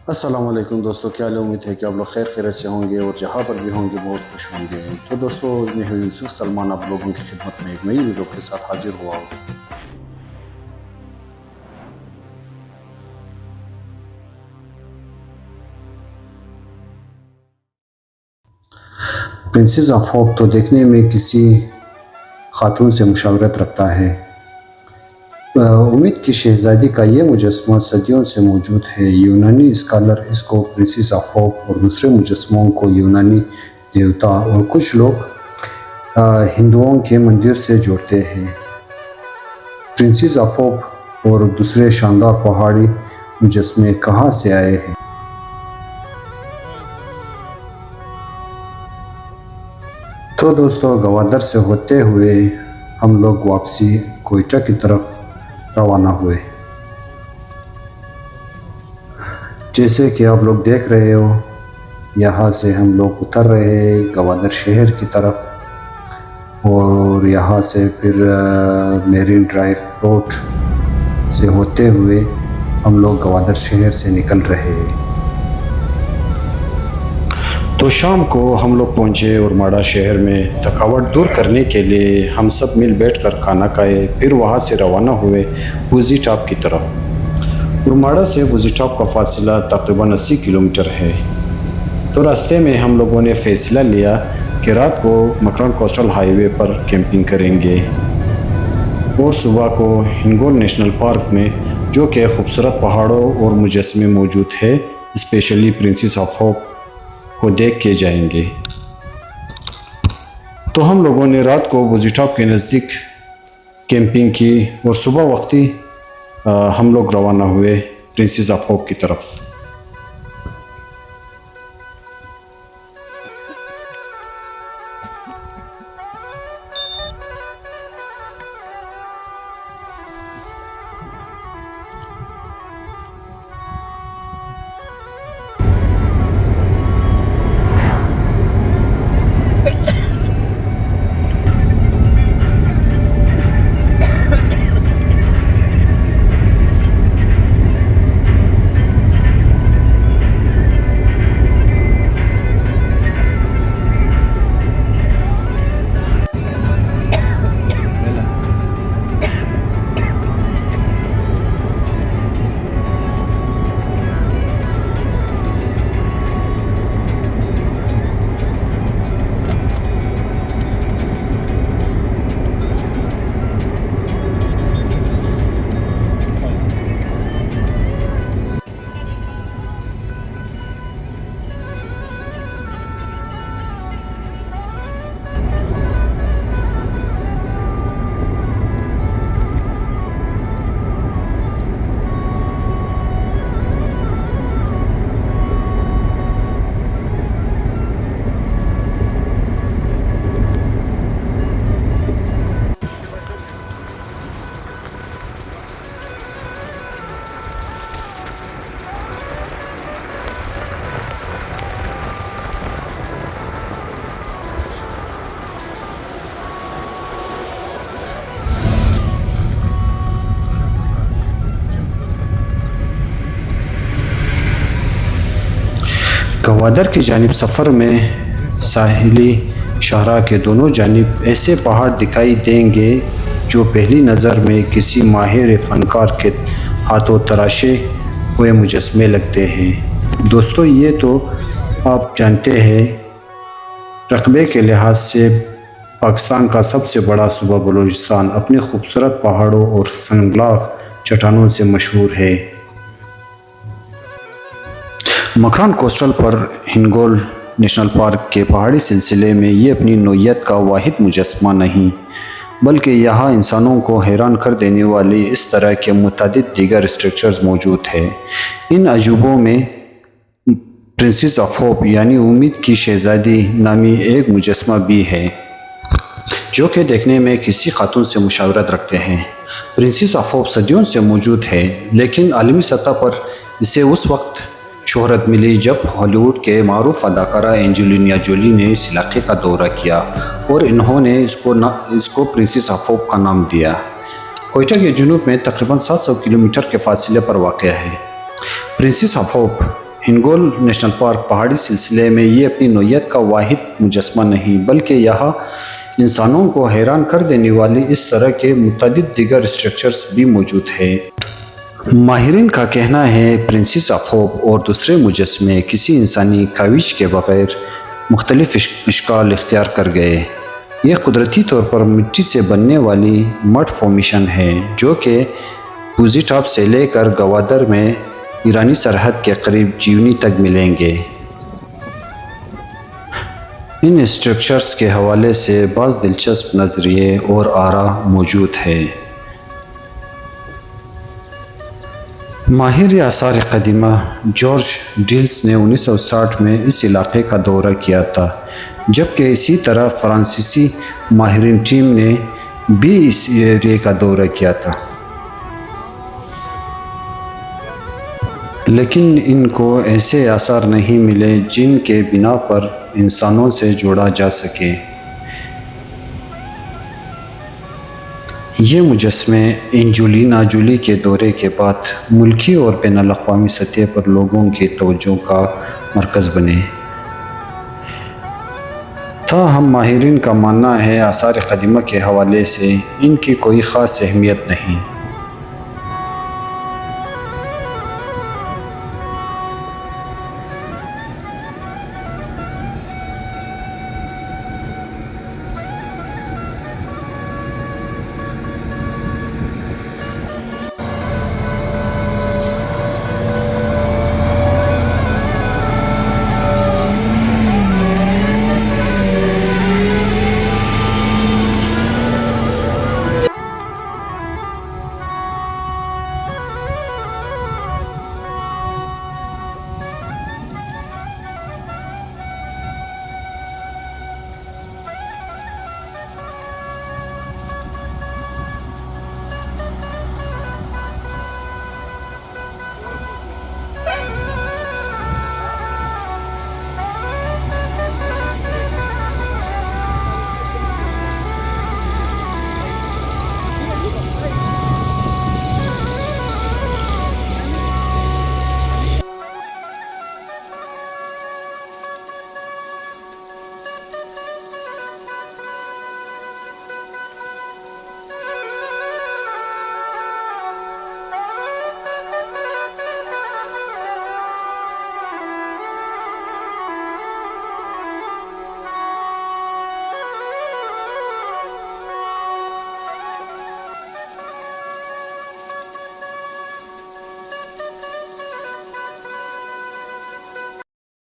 السلام علیکم دوستو، کیا امید ہے کہ آپ لوگ خیر خیریت سے ہوں گے اور جہاں پر بھی ہوں گے بہت خوش ہوں گے۔ تو دوستو، میں ہوں یوسف سلمان، آپ لوگوں کی خدمت میں ایک نئی ویڈیو کے ساتھ حاضر ہوا ہوں۔ پرنسس آف ہوپ تو دیکھنے میں کسی خاتون سے مشاورت رکھتا ہے۔ امید کی شہزادی کا یہ مجسمہ صدیوں سے موجود ہے۔ یونانی اسکالر اس کو پرنسس آف ہوپ اور دوسرے مجسموں کو یونانی دیوتا اور کچھ لوگ ہندوؤں کے مندر سے جوڑتے ہیں۔ پرنسس آف ہوپ اور دوسرے شاندار پہاڑی مجسمے کہاں سے آئے ہیں؟ تو دوستو، گوادر سے ہوتے ہوئے ہم لوگ واپسی کوئٹہ کی طرف روانہ ہوئے۔ جیسے کہ آپ لوگ دیکھ رہے ہو، یہاں سے ہم لوگ اتر رہے ہیں گوادر شہر کی طرف، اور یہاں سے پھر میرین ڈرائیو روڈ سے ہوتے ہوئے ہم لوگ گوادر شہر سے نکل رہے ہیں۔ تو شام کو ہم لوگ پہنچے اورماڑہ شہر میں۔ تھکاوٹ دور کرنے کے لیے ہم سب مل بیٹھ کر کھانا کھائے، پھر وہاں سے روانہ ہوئے بوزی ٹاپ کی طرف۔ اورماڑہ سے بوزی ٹاپ کا فاصلہ تقریباً 80 کلومیٹر ہے۔ تو راستے میں ہم لوگوں نے فیصلہ لیا کہ رات کو مکران کوسٹل ہائی وے پر کیمپنگ کریں گے اور صبح کو ہنگول نیشنل پارک میں، جو کہ خوبصورت پہاڑوں اور مجسمے موجود ہے، اسپیشلی پرنسس آف ہوپ کو دیکھ کے جائیں گے۔ تو ہم لوگوں نے رات کو بوزی ٹاپ کے نزدیک کیمپنگ کی اور صبح وقتی ہم لوگ روانہ ہوئے پرنسس آف ہوپ کی طرف۔ گوادر کی جانب سفر میں ساحلی شاہراہ کے دونوں جانب ایسے پہاڑ دکھائی دیں گے جو پہلی نظر میں کسی ماہر فنکار کے ہاتھوں تراشے ہوئے مجسمے لگتے ہیں۔ دوستو، یہ تو آپ جانتے ہیں، رقبے کے لحاظ سے پاکستان کا سب سے بڑا صوبہ بلوچستان اپنے خوبصورت پہاڑوں اور سنگلاخ چٹانوں سے مشہور ہے۔ مکران کوسٹل پر ہنگول نیشنل پارک کے پہاڑی سلسلے میں یہ اپنی نوعیت کا واحد مجسمہ نہیں، بلکہ یہاں انسانوں کو حیران کر دینے والی اس طرح کے متعدد دیگر اسٹرکچرز موجود ہیں۔ ان عجوبوں میں پرنسس آف ہوپ یعنی امید کی شہزادی نامی ایک مجسمہ بھی ہے، جو کہ دیکھنے میں کسی خاتون سے مشاورت رکھتے ہیں۔ پرنسس آف ہوپ صدیوں سے موجود ہے، لیکن عالمی سطح پر اسے اس وقت شہرت ملی جب ہالی ووڈ کے معروف اداکارہ اینجلینا جولی نے اس علاقے کا دورہ کیا اور انہوں نے اس کو پرنسس آف ہوپ کا نام دیا۔ کوئٹہ کے جنوب میں تقریباً 700 کلومیٹر کے فاصلے پر واقع ہے۔ Princess of hope Hingol national park پہاڑی سلسلے میں یہ اپنی نوعیت کا واحد مجسمہ نہیں بلکہ یہاں انسانوں کو حیران کر دینے والی اس طرح کے متعدد دیگر اسٹرکچرز بھی موجود ہیں۔ ماہرین کا کہنا ہے پرنسس آف ہوپ اور دوسرے مجسمے کسی انسانی کاوش کے بغیر مختلف اشکال اختیار کر گئے۔ یہ قدرتی طور پر مٹی سے بننے والی مڈ فارمیشن ہے جو کہ پوزی ٹاپ سے لے کر گوادر میں ایرانی سرحد کے قریب جیونی تک ملیں گے۔ ان اسٹرکچرز کے حوالے سے بعض دلچسپ نظریے اور آراء موجود ہیں۔ ماہر آثار قدیمہ جارج ڈیلس نے 1960 میں اس علاقے کا دورہ کیا تھا، جبکہ اسی طرح فرانسیسی ماہرین ٹیم نے بھی اس ایریا کا دورہ کیا تھا، لیکن ان کو ایسے آثار نہیں ملے جن کے بنا پر انسانوں سے جوڑا جا سکے۔ یہ مجسمے اینجلینا جولی کے دورے کے بعد ملکی اور بین الاقوامی سطح پر لوگوں کی توجہ کا مرکز بنے۔ تاہم ماہرین کا ماننا ہے آثار قدیمہ کے حوالے سے ان کی کوئی خاص اہمیت نہیں۔